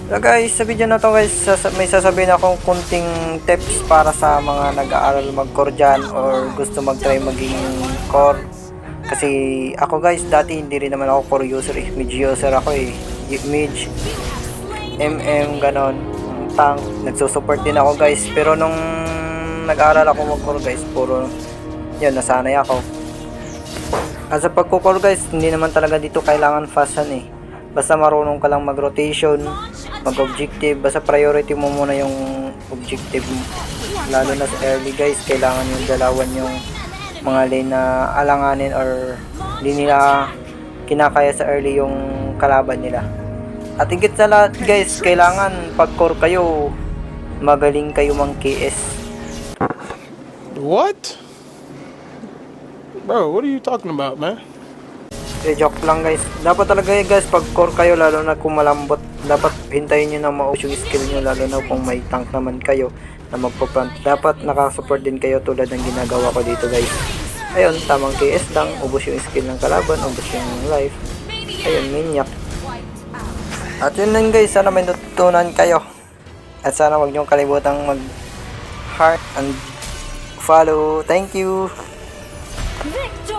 So guys, sa video na to guys, may sasabihin akong kunting tips para sa mga nag-aaral mag-core dyan or gusto mag-try maging core. Kasi ako guys, dati hindi rin naman ako core user eh. Mid user ako eh. Mid, MM, ganon. Tank, nagsusupport din ako guys. Pero nung nag-aaral ako mag-core guys, puro yun, nasanay ako. At sa pagko-core guys, hindi naman talaga dito kailangan fastan eh. Basta marunong ka lang mag-rotation, mag-objective, basta priority mo muna yung objective mo. Lalo na sa early guys, kailangan yung dalawan yung mga lane na alanganin or hindi nila kinakaya sa early yung kalaban nila. At higit sa lahat guys, kailangan pag core kayo, magaling kayo mang KS. What? Bro, what are you talking about, man? Joke lang guys. Dapat talaga guys, pag core kayo, lalo na kung malambot, dapat hintayin nyo na maubos yung skill nyo, lalo na kung may tank naman kayo na magpo-front. Dapat nakasupport din kayo tulad ng ginagawa ko dito guys. Ayun, tamang KS lang, ubos yung skill ng kalaban, ubos yung life. Ayun, minyak. At yun lang guys, sana may natutunan kayo. At sana wag nyo kalibutang mag-heart and follow. Thank you! Victory!